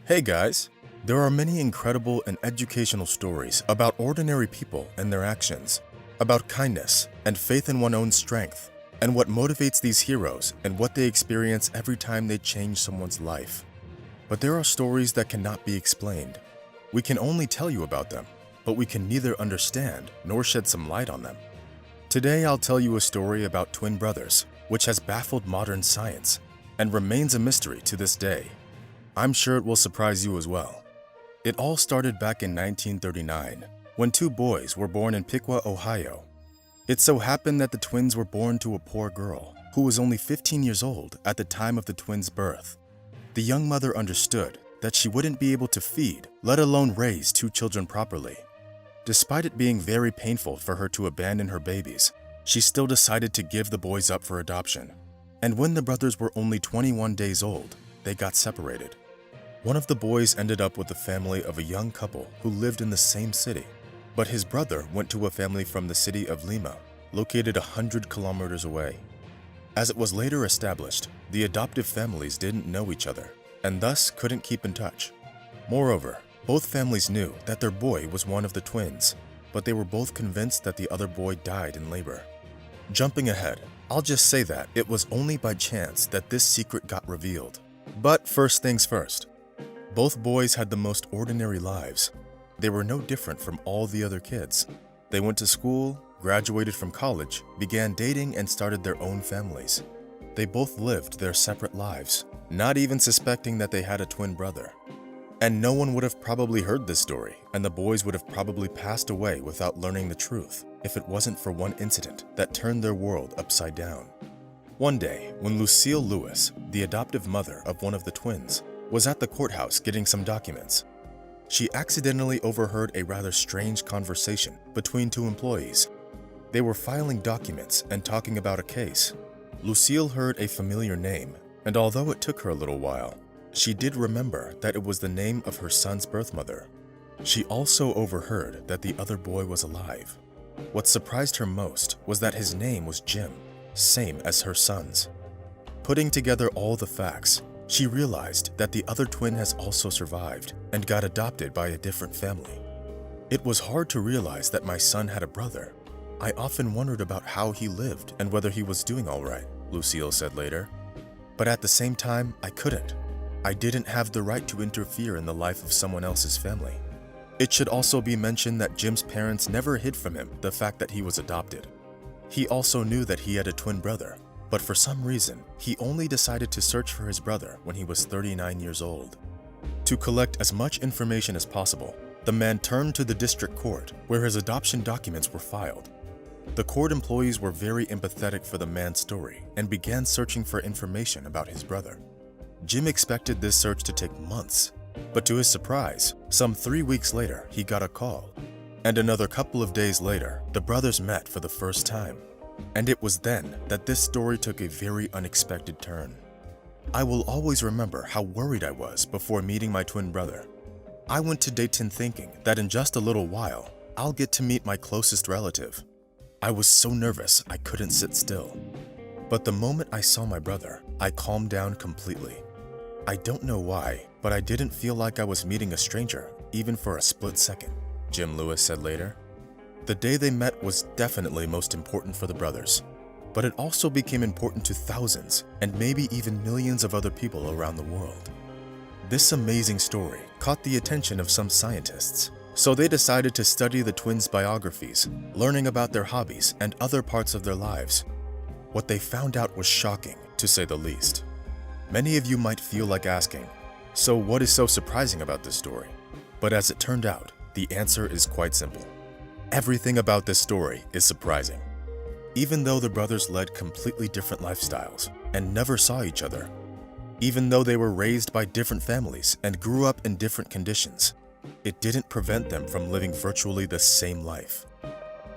Hey guys! There are many incredible and educational stories about ordinary people and their actions, about kindness and faith in one's own strength, and what motivates these heroes and what they experience every time they change someone's life. But there are stories that cannot be explained. We can only tell you about them, but we can neither understand nor shed some light on them. Today I'll tell you a story about twin brothers, which has baffled modern science and remains a mystery to this day. I'm sure it will surprise you as well. It all started back in 1939, when two boys were born in Piqua, Ohio. It so happened that the twins were born to a poor girl who was only 15 years old at the time of the twins' birth. The young mother understood that she wouldn't be able to feed, let alone raise two children properly. Despite it being very painful for her to abandon her babies, she still decided to give the boys up for adoption. And when the brothers were only 21 days old, they got separated. One of the boys ended up with the family of a young couple who lived in the same city, but his brother went to a family from the city of Lima, located 100 kilometers away. As it was later established, the adoptive families didn't know each other and thus couldn't keep in touch. Moreover, both families knew that their boy was one of the twins, but they were both convinced that the other boy died in labor. Jumping ahead, I'll just say that it was only by chance that this secret got revealed. But first things first. Both boys had the most ordinary lives. They were no different from all the other kids. They went to school, graduated from college, began dating, and started their own families. They both lived their separate lives, not even suspecting that they had a twin brother. And no one would have probably heard this story, and the boys would have probably passed away without learning the truth if it wasn't for one incident that turned their world upside down. One day, when Lucille Lewis, the adoptive mother of one of the twins, was at the courthouse getting some documents, she accidentally overheard a rather strange conversation between two employees. They were filing documents and talking about a case. Lucille heard a familiar name, and although it took her a little while, she did remember that it was the name of her son's birth mother. She also overheard that the other boy was alive. What surprised her most was that his name was Jim, same as her son's. Putting together all the facts, she realized that the other twin has also survived and got adopted by a different family. It was hard to realize that my son had a brother. I often wondered about how he lived and whether he was doing all right, Lucille said later. But at the same time, I couldn't. I didn't have the right to interfere in the life of someone else's family. It should also be mentioned that Jim's parents never hid from him the fact that he was adopted. He also knew that he had a twin brother, but for some reason, he only decided to search for his brother when he was 39 years old. To collect as much information as possible, the man turned to the district court where his adoption documents were filed. The court employees were very empathetic for the man's story and began searching for information about his brother. Jim expected this search to take months, but to his surprise, some 3 weeks later, he got a call. And another couple of days later, the brothers met for the first time. And it was then that this story took a very unexpected turn. I will always remember how worried I was before meeting my twin brother. I went to Dayton thinking that in just a little while, I'll get to meet my closest relative. I was so nervous I couldn't sit still. But the moment I saw my brother, I calmed down completely. I don't know why, but I didn't feel like I was meeting a stranger, even for a split second, Jim Lewis said later. The day they met was definitely most important for the brothers, but it also became important to thousands and maybe even millions of other people around the world. This amazing story caught the attention of some scientists, so they decided to study the twins' biographies, learning about their hobbies and other parts of their lives. What they found out was shocking, to say the least. Many of you might feel like asking, so what is so surprising about this story? But as it turned out, the answer is quite simple. Everything about this story is surprising. Even though the brothers led completely different lifestyles and never saw each other, even though they were raised by different families and grew up in different conditions, it didn't prevent them from living virtually the same life.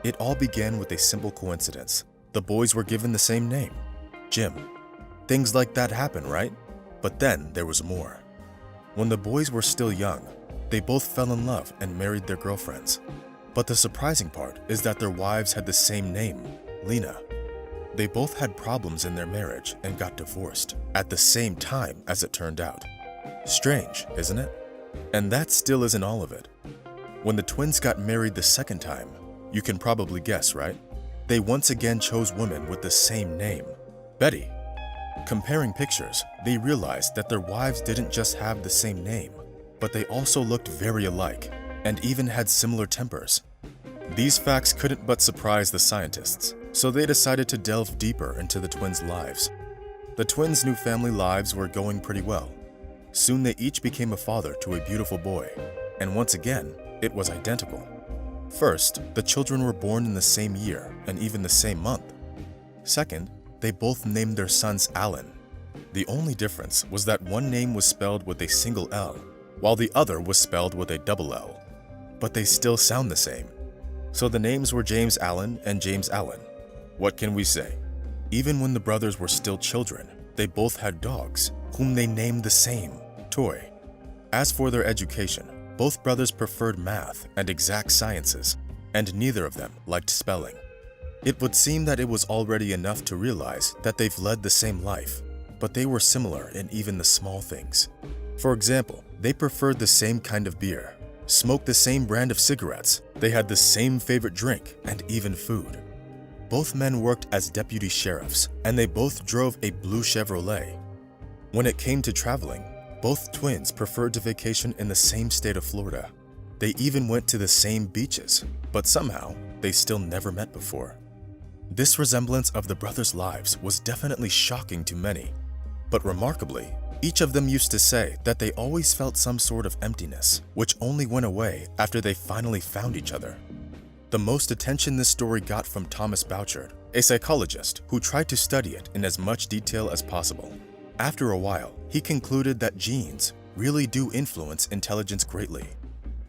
It all began with a simple coincidence. The boys were given the same name, Jim. Things like that happen, right? But then there was more. When the boys were still young, they both fell in love and married their girlfriends. But the surprising part is that their wives had the same name, Lena. They both had problems in their marriage and got divorced at the same time, as it turned out. Strange, isn't it? And that still isn't all of it. When the twins got married the second time, you can probably guess, right? They once again chose women with the same name, Betty. Comparing pictures, they realized that their wives didn't just have the same name, but they also looked very alike and even had similar tempers. These facts couldn't but surprise the scientists, so they decided to delve deeper into the twins' lives. The twins' new family lives were going pretty well. Soon they each became a father to a beautiful boy, and once again, it was identical. First, the children were born in the same year and even the same month. Second, they both named their sons Alan. The only difference was that one name was spelled with a single L, while the other was spelled with a double L. But they still sound the same. So the names were James Allen and James Allen. What can we say? Even when the brothers were still children, they both had dogs, whom they named the same, Toy. As for their education, both brothers preferred math and exact sciences, and neither of them liked spelling. It would seem that it was already enough to realize that they've led the same life, but they were similar in even the small things. For example, they preferred the same kind of beer, smoked the same brand of cigarettes, they had the same favorite drink, and even food. Both men worked as deputy sheriffs, and they both drove a blue Chevrolet. When it came to traveling, both twins preferred to vacation in the same state of Florida. They even went to the same beaches, but somehow they still never met before. This resemblance of the brothers' lives was definitely shocking to many, but remarkably, each of them used to say that they always felt some sort of emptiness, which only went away after they finally found each other. The most attention this story got from Thomas Bouchard, a psychologist who tried to study it in as much detail as possible. After a while, he concluded that genes really do influence intelligence greatly.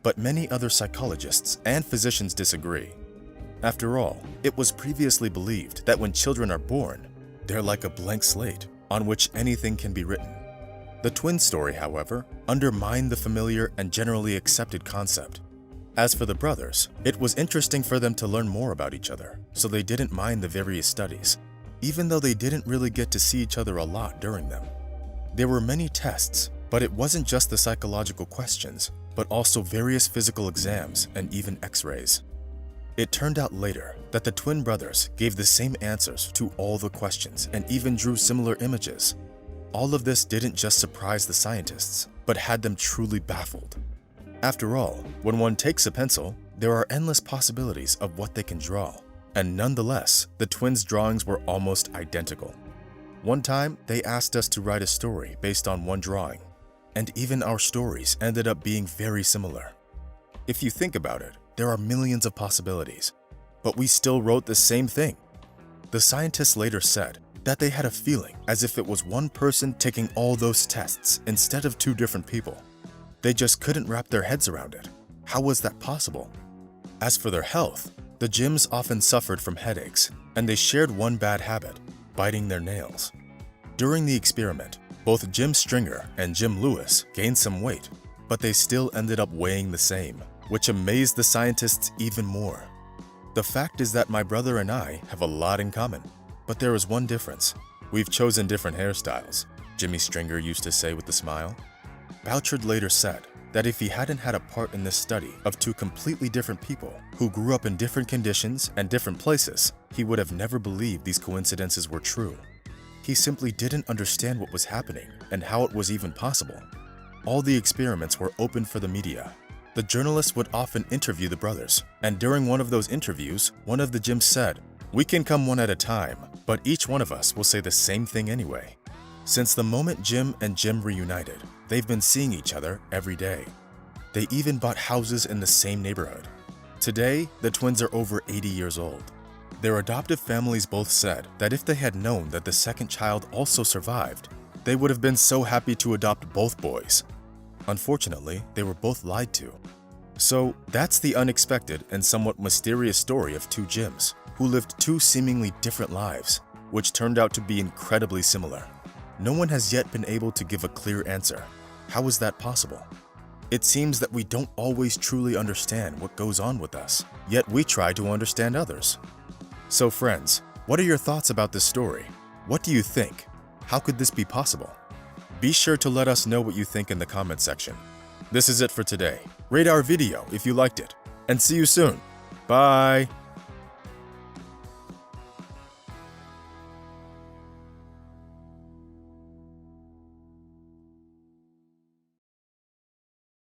But many other psychologists and physicians disagree. After all, it was previously believed that when children are born, they're like a blank slate on which anything can be written. The twin story, however, undermined the familiar and generally accepted concept. As for the brothers, it was interesting for them to learn more about each other, so they didn't mind the various studies, even though they didn't really get to see each other a lot during them. There were many tests, but it wasn't just the psychological questions, but also various physical exams and even x-rays. It turned out later that the twin brothers gave the same answers to all the questions and even drew similar images. All of this didn't just surprise the scientists, but had them truly baffled. After all, when one takes a pencil, there are endless possibilities of what they can draw. And nonetheless, the twins' drawings were almost identical. One time, they asked us to write a story based on one drawing, and even our stories ended up being very similar. If you think about it, there are millions of possibilities, but we still wrote the same thing. The scientists later said that they had a feeling as if it was one person taking all those tests instead of two different people. They just couldn't wrap their heads around it. How was that possible? As for their health, the Jims often suffered from headaches, and they shared one bad habit, biting their nails. During the experiment, both Jim Stringer and Jim Lewis gained some weight, but they still ended up weighing the same, which amazed the scientists even more. The fact is that my brother and I have a lot in common, but there is one difference. We've chosen different hairstyles, Jimmy Stringer used to say with a smile. Bouchard later said that if he hadn't had a part in this study of two completely different people who grew up in different conditions and different places, he would have never believed these coincidences were true. He simply didn't understand what was happening and how it was even possible. All the experiments were open for the media. The journalists would often interview the brothers, and during one of those interviews, one of the Jims said, "We can come one at a time, but each one of us will say the same thing anyway." Since the moment Jim and Jim reunited, they've been seeing each other every day. They even bought houses in the same neighborhood. Today, the twins are over 80 years old. Their adoptive families both said that if they had known that the second child also survived, they would have been so happy to adopt both boys. Unfortunately, they were both lied to. So that's the unexpected and somewhat mysterious story of two Jims who lived two seemingly different lives, which turned out to be incredibly similar. No one has yet been able to give a clear answer. How is that possible? It seems that we don't always truly understand what goes on with us, yet we try to understand others. So friends, what are your thoughts about this story? What do you think? How could this be possible? Be sure to let us know what you think in the comment section. This is it for today. Rate our video if you liked it, and see you soon. Bye!